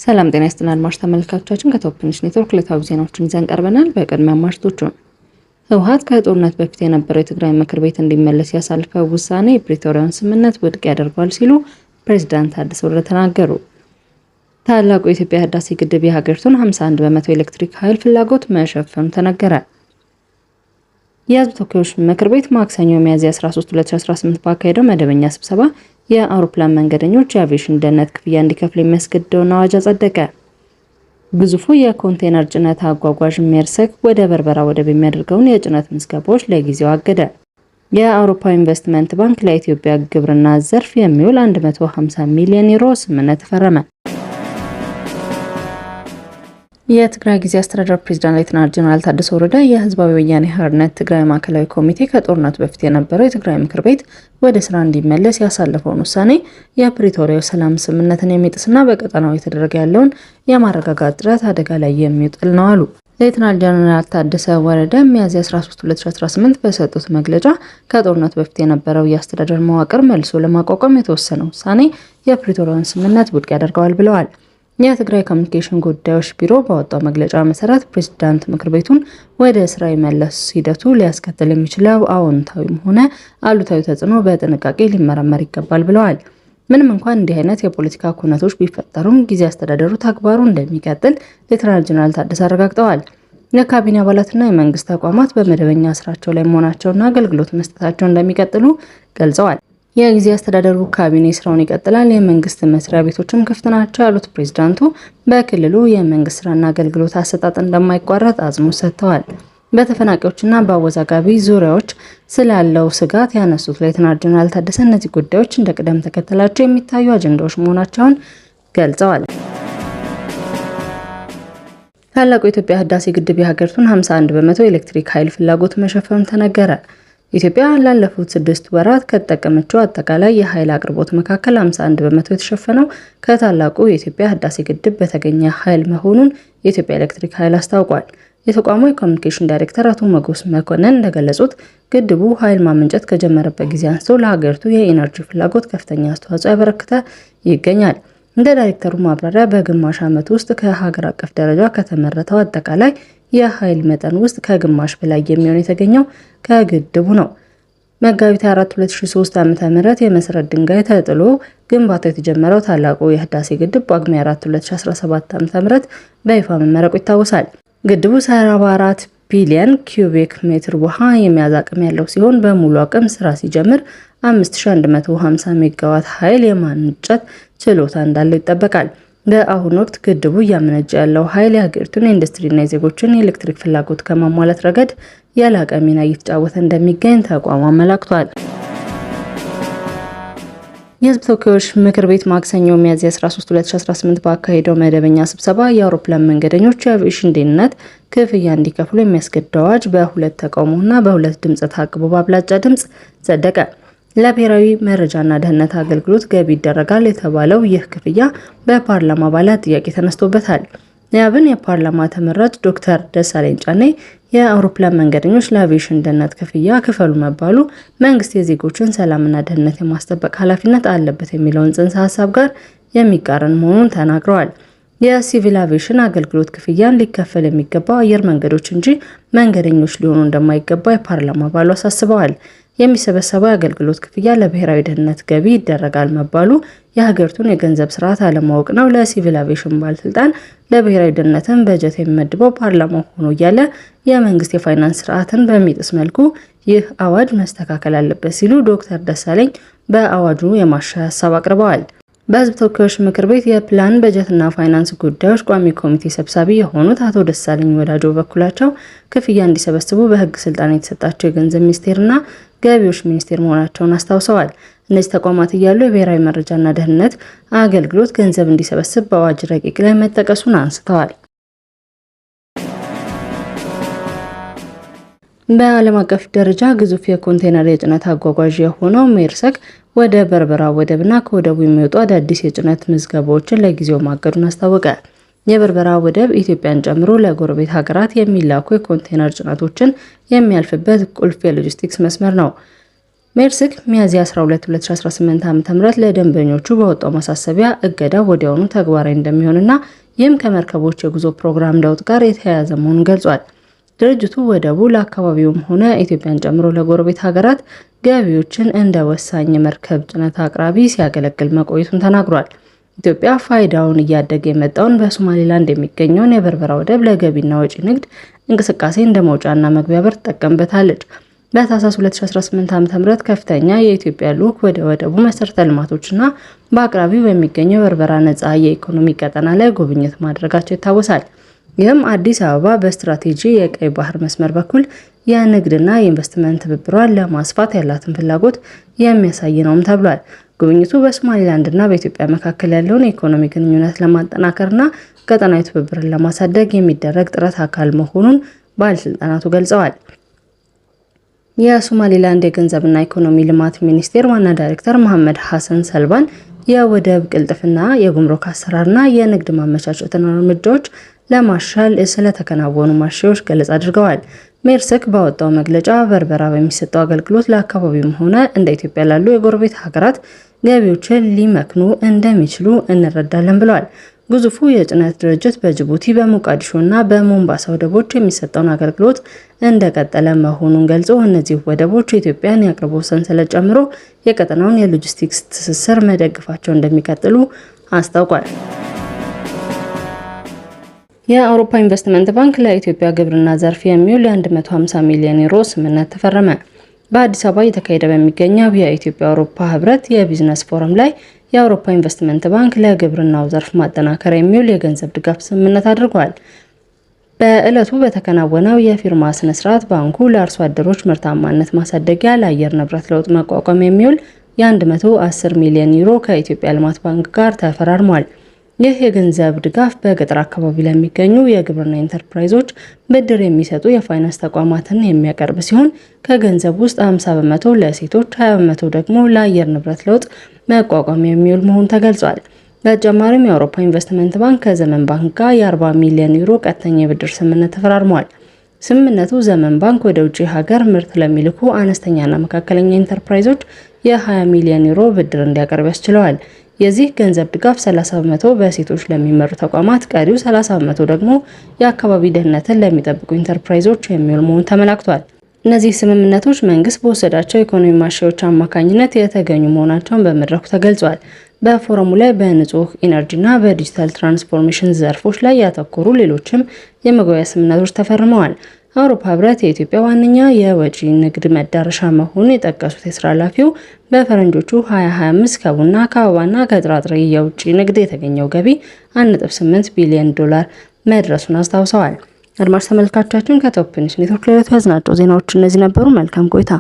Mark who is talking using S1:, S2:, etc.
S1: ሰላም ጤና ይስጥልን አድማጭ ተመልካቾቻችን ከቶፕ ኒውስ ኔትወርክ ዕለታዊ ዜናዎችን ይዘን ቀርበናል። በቅድሚያ አርዕስቶቹን ህወሓት ከጦርነት በፊት የነበረው የትግራይ ምክር ቤት እንዲመለስ ያሳለፈው ውሳኔ የፕሪቶሪያውን ስምምነት ውድቅ ያደርጋል ሲሉ ፕሬዝዳንት ታደሰ ወረደ ተናገሩ። ታላቁ የኢትዮጵያ ህዳሴ ግድብ የሀገሪቱን 51 በመቶ ኤሌክትሪክ ኃይል ፍላጎት መሸፈኑ ተነገረ። የህዝብ ተወካዮች ምክር ቤት ማክሰኞ ሚያዝያ 13 2018 ባካሄደው መደበኛ ስብሰባ የአውሮፕላን መንገደኞች የአቪዬሽን ደህንነት ክፍያ እንዲከፍሉ የሚያስገድደውን አዋጅ አጸደቀ። ግዙፉ የኮንቴነር ጭነት አጓጓዥ ሜርሰክ ወደ በርበራ ወደብ የሚያደርገውን የጭነት ምዝገባዎች ለጊዜው አገደ። የአውሮፓ ኢንቨስትመንት ባንክ ለኢትዮጵያ ግብርና ዘርፍ የሚውል 150 ሚሊዮን ዩሮ ስምምነት ተፈረመ። የትግራይ ጊዜያዊ አስተዳደር ፕሬዝዳንት ሌተናንት ጄኔራል ታደሰ ወረደ የህዝባዊ ወያኔ ሓርነት ትግራይ ማዕከላዊ ኮሚቴ ከጦርነቱ በፊት የነበረው የትግራይ ምክር ቤት ወደ ስራ እንዲመለስ ያሳለፈውን ውሳኔ የፕሪቶሪያው ሰላም ስምምነትን የሚጥስና በቀጠናው የተደረገ ያለውን የማረጋጋት ጥረት አደጋ ላይ የሚጥል ነው አሉ። ሌተናንት ጄኔራል ታደሰ ወረደ ሚያዝያ 13 2018 በሰጡት መግለጫ ከጦርነቱ በፊት የነበረው የአስተዳደር መዋቅር መልሶ ለማቋቋም የተወሰነ ውሳኔ የፕሪቶሪያውን ስምምነት ውድቅ ያደርገዋል ብለዋል። የትግራይ ኮሚኒኬሽን ጉዳዮች ቢሮ ባወጣው መግለጫ መሰረት ፕሬዝዳንት ምክር ቤቱን ወደ ስራ የመለስ ሂደቱ ሊያስከትል የሚችለው አዎንታዊም ሆነ አሉታዊ ተጽዕኖ በጥንቃቄ ሊመረመር ይገባል ብለዋል። ምንም እንኳን እንዲህ አይነት የፖለቲካ ኩነቶች ቢፈጠሩም ጊዜ አስተዳደሩ ተግባሩ እንደሚቀጥል ሌተናንት ጄኔራል ታደሰ አረጋግጠዋል። የካቢኔ አባላትና የመንግስት ተቋማት በመደበኛ ስራቸው ላይ መሆናቸውና አገልግሎት መስጠታቸው እንደሚቀጥሉ ገልጸዋል። የጊዜ አስተዳደሩ ካቢኔ ስራውን ይቀጥላል፣ የመንግስት መስሪያ ቤቶችም ክፍት ናቸው ያሉት ፕሬዝዳንቱ በክልሉ የመንግስት ስራና አገልግሎት አሰጣጥ እንደማይቋረጥ አጽንኦት ሰጥተዋል። በተፈናቃዮችና በአወዛጋቢ ዙሪያዎች ስላለው ስጋት ያነሱት ሌተናንት ጄኔራል ታደሰ እነዚህ ጉዳዮች እንደ ቅደም ተከተላቸው የሚታዩ አጀንዳዎች መሆናቸውን ገልጸዋል። ታላቁ የኢትዮጵያ ህዳሴ ግድብ የሀገሪቱን 51 በመቶ ኤሌክትሪክ ኃይል ፍላጎት መሸፈኑ ተነገረ። ኢትዮጵያ ላለፉት 6 ወራት ከተጠቀመችው አጠቃላይ የኃይል አቅርቦት መካከል 51 በመቶ የተሸፈነው ከታላቁ የኢትዮጵያ ህዳሴ ግድብ በተገኘ ኃይል መሆኑን የኢትዮጵያ ኤሌክትሪክ ኃይል አስታውቋል። የተቋሙ የኮሚኒኬሽን ዳይሬክተር አቶ ሞገስ መኮንን እንደገለጹት ግድቡ ኃይል ማመንጨት ከጀመረበት ጊዜ አንስቶ ለሀገሪቱ የኢነርጂ ፍላጎት ከፍተኛ አስተዋጽኦ ያበረከተ ይገኛል። እንደ ዳይሬክተሩ ማብራሪያ በግማሽ ዓመት ውስጥ ከሀገር አቀፍ ደረጃ ከተመረተው አጠቃላይ የኃይል መጠን ውስጥ ከግማሽ በላይ የሚሆን የተገኘው ከግድቡ ነው። መጋቢት 4 2003 ዓ.ም የመሰረት ድንጋይ ተጥሎ ግንባታው የተጀመረው ታላቁ የህዳሴ ግድብ ጳጉሜ 4 2017 ዓ.ም በይፋ መመረቁ ይታወሳል። ግድቡ 74 ቢሊዮን ኪዩቢክ ሜትር ውሃ የመያዝ አቅም ያለው ሲሆን በሙሉ አቅም ስራ ሲጀምር 5150 ሜጋዋት ኃይል የማመንጨት ችሎታ እንዳለው ይጠበቃል። በአሁኑ ወቅት ግድቡ እያመነጨ ያለው ኃይል የሀገሪቱን የኢንዱስትሪና የዜጎችን የኤሌክትሪክ ፍላጎት ከማሟላት ረገድ የላቀ ሚና እየተጫወተ እንደሚገኝ ተቋሙ አመላክቷል። የህዝብ ተወካዮች ምክር ቤት ማክሰኞ ሚያዝያ 13 2018 ባካሄደው መደበኛ ስብሰባ የአውሮፕላን መንገደኞች የአቪዬሽን ደህንነት ክፍያ እንዲከፍሉ የሚያስገድድ አዋጅ በሁለት ተቃውሞና በሁለት ድምፅ ታቅቦ በአብላጫ ድምፅ ጸደቀ። ለብሔራዊ መረጃና ደህንነት አገልግሎት ገቢ ይደረጋል የተባለው ይህ ክፍያ በፓርላማ አባላት ጥያቄ ተነስቶበታል። የአብን የፓርላማ ተመራጭ ዶክተር ደሳለኝ ጫኔ የአውሮፕላን መንገደኞች ለአቪዬሽን ደህንነት ክፍያ ክፈሉ መባሉ መንግስት የዜጎችን ሰላምና ደህንነት የማስጠበቅ ኃላፊነት አለበት የሚለውን ጽንሰ ሀሳብ ጋር የሚቃረን መሆኑን ተናግረዋል። የሲቪል አቪዬሽን አገልግሎት ክፍያን ሊከፈል የሚገባው አየር መንገዶች እንጂ መንገደኞች ሊሆኑ እንደማይገባ የፓርላማ አባሉ አሳስበዋል። የሚሰበሰበው የአገልግሎት ክፍያ ለብሔራዊ ደህንነት ገቢ ይደረጋል መባሉ የሀገሪቱን የገንዘብ ስርዓት አለማወቅ ነው። ለሲቪል አቪዬሽን ባለስልጣን ለብሔራዊ ደህንነትን በጀት የሚመድበው ፓርላማው ሆኖ እያለ የመንግስት የፋይናንስ ስርዓትን በሚጥስ መልኩ ይህ አዋጅ መስተካከል አለበት ሲሉ ዶክተር ደሳለኝ በአዋጁ የማሻሻያ ሀሳብ አቅርበዋል። በህዝብ ተወካዮች ምክር ቤት የፕላን በጀትና ፋይናንስ ጉዳዮች ቋሚ ኮሚቴ ሰብሳቢ የሆኑት አቶ ደሳለኝ ወዳጆ በኩላቸው ክፍያ እንዲሰበስቡ በህግ ስልጣን የተሰጣቸው የገንዘብ ሚኒስቴርና ገቢዎች ሚኒስቴር መሆናቸውን አስታውሰዋል። እነዚህ ተቋማት እያሉ የብሔራዊ መረጃና ደህንነት አገልግሎት ገንዘብ እንዲሰበስብ በአዋጅ ረቂቅ ላይ መጠቀሱን አንስተዋል። በዓለም አቀፍ ደረጃ ግዙፍ የኮንቴነር የጭነት አጓጓዥ የሆነው ሜርሰክ ወደ በርበራ ወደብና ከወደቡ የሚወጡ አዳዲስ የጭነት ምዝገባዎችን ለጊዜው ማገዱን አስታወቀ። የበርበራ ወደብ ኢትዮጵያን ጨምሮ ለጎረቤት ሀገራት የሚላኩ የኮንቴነር ጭነቶችን የሚያልፍበት ቁልፍ የሎጂስቲክስ መስመር ነው። ሜርስክ ሚያዝያ 12 2018 ዓ.ም ለደንበኞቹ በወጣው ማሳሰቢያ እገዳው ወዲያውኑ ተግባራዊ እንደሚሆንና ይህም ከመርከቦች የጉዞ ፕሮግራም ለውጥ ጋር የተያያዘ መሆኑን ገልጿል። ድርጅቱ ወደቡ ለአካባቢውም ሆነ ኢትዮጵያን ጨምሮ ለጎረቤት ሀገራት ገቢዎችን እንደ ወሳኝ መርከብ ጭነት አቅራቢ ሲያገለግል መቆየቱን ተናግሯል። ኢትዮጵያ ፋይዳውን እያደገ የመጣውን በሶማሌላንድ የሚገኘውን የበርበራ ወደብ ለገቢና ወጪ ንግድ እንቅስቃሴ እንደ መውጫና መግቢያ በር ትጠቀምበታለች። በታህሳስ 2018 ዓ.ም ከፍተኛ የኢትዮጵያ ልዑክ ወደ ወደቡ መሰረተ ልማቶችና በአቅራቢው በሚገኘው በርበራ ነፃ የኢኮኖሚ ቀጠና ላይ ጉብኝት ማድረጋቸው ይታወሳል። ይህም አዲስ አበባ በስትራቴጂ የቀይ ባህር መስመር በኩል የንግድና የኢንቨስትመንት ትብብሯን ለማስፋት ያላትን ፍላጎት የሚያሳይ ነውም ተብሏል። ጉብኝቱ በሶማሌላንድና በኢትዮጵያ መካከል ያለውን የኢኮኖሚ ግንኙነት ለማጠናከርና ቀጠናዊ ትብብርን ለማሳደግ የሚደረግ ጥረት አካል መሆኑን ባለስልጣናቱ ገልጸዋል። የሶማሌላንድ የገንዘብና ኢኮኖሚ ልማት ሚኒስቴር ዋና ዳይሬክተር መሐመድ ሐሰን ሰልባን የወደብ ቅልጥፍና፣ የጉምሩክ አሰራርና የንግድ ማመቻቸትን እርምጃዎች ለማሻሻል ስለተከናወኑ ማሻሻያዎች ገለጻ አድርገዋል። ሜርስክ ባወጣው መግለጫ በርበራ በሚሰጠው አገልግሎት ለአካባቢውም ሆነ እንደ ኢትዮጵያ ላሉ የጎረቤት ሀገራት ገቢዎችን ሊመክኑ እንደሚችሉ እንረዳለን ብለዋል። ግዙፉ የጭነት ድርጅት በጅቡቲ፣ በሞቃዲሾና በሞምባሳ ወደቦች የሚሰጠውን አገልግሎት እንደቀጠለ መሆኑን ገልጾ እነዚህ ወደቦች የኢትዮጵያን የአቅርቦት ሰንሰለት ጨምሮ የቀጠናውን የሎጂስቲክስ ትስስር መደገፋቸው እንደሚቀጥሉ አስታውቋል። የአውሮፓ ኢንቨስትመንት ባንክ ለኢትዮጵያ ግብርና ዘርፍ የሚውል የ150 ሚሊዮን ዩሮ ስምምነት ተፈረመ። በአዲስ አበባ እየተካሄደ በሚገኘው የኢትዮጵያ አውሮፓ ህብረት የቢዝነስ ፎረም ላይ የአውሮፓ ኢንቨስትመንት ባንክ ለግብርናው ዘርፍ ማጠናከር የሚውል የገንዘብ ድጋፍ ስምምነት አድርጓል። በዕለቱ በተከናወነው የፊርማ ስነ ስርዓት ባንኩ ለአርሶ አደሮች ምርታማነት ማሳደጊያ፣ ለአየር ንብረት ለውጥ መቋቋም የሚውል የ110 ሚሊዮን ዩሮ ከኢትዮጵያ ልማት ባንክ ጋር ተፈራርሟል። ይህ የገንዘብ ድጋፍ በገጠር አካባቢ ለሚገኙ የግብርና ኢንተርፕራይዞች ብድር የሚሰጡ የፋይናንስ ተቋማትን የሚያቀርብ ሲሆን ከገንዘብ ውስጥ 50 በመቶ ለሴቶች፣ 20 በመቶ ደግሞ ለአየር ንብረት ለውጥ መቋቋም የሚውል መሆኑ ተገልጿል። በተጨማሪም የአውሮፓ ኢንቨስትመንት ባንክ ከዘመን ባንክ ጋር የ40 ሚሊዮን ዩሮ ቀጥተኛ የብድር ስምምነት ተፈራርሟል። ስምምነቱ ዘመን ባንክ ወደ ውጭ ሀገር ምርት ለሚልኩ አነስተኛና መካከለኛ ኢንተርፕራይዞች የ20 ሚሊዮን ዩሮ ብድር እንዲያቀርብ ያስችለዋል። የዚህ ገንዘብ ድጋፍ 30 በመቶ በሴቶች ለሚመሩ ተቋማት፣ ቀሪው 30 በመቶ ደግሞ የአካባቢ ደህንነትን ለሚጠብቁ ኢንተርፕራይዞች የሚውል መሆኑ ተመላክቷል። እነዚህ ስምምነቶች መንግስት በወሰዳቸው ኢኮኖሚ ማሻሻያዎች አማካኝነት የተገኙ መሆናቸውን በመድረኩ ተገልጿል። በፎረሙ ላይ በንጹህ ኢነርጂና በዲጂታል ትራንስፎርሜሽን ዘርፎች ላይ ያተኮሩ ሌሎችም የመግባቢያ ስምምነቶች ተፈርመዋል። አውሮፓ ህብረት የኢትዮጵያ ዋነኛ የወጪ ንግድ መዳረሻ መሆኑን የጠቀሱት የስራ ኃላፊው በፈረንጆቹ 2025 ከቡና ከአበባና ከጥራጥሬ የውጭ ንግድ የተገኘው ገቢ 1.8 ቢሊዮን ዶላር መድረሱን አስታውሰዋል። አድማጭ ተመልካቾቻችን ከቶፕ ኒውስ ኔትወርክ ለዕለቱ ያዝናቸው ዜናዎች እነዚህ ነበሩ። መልካም ቆይታ።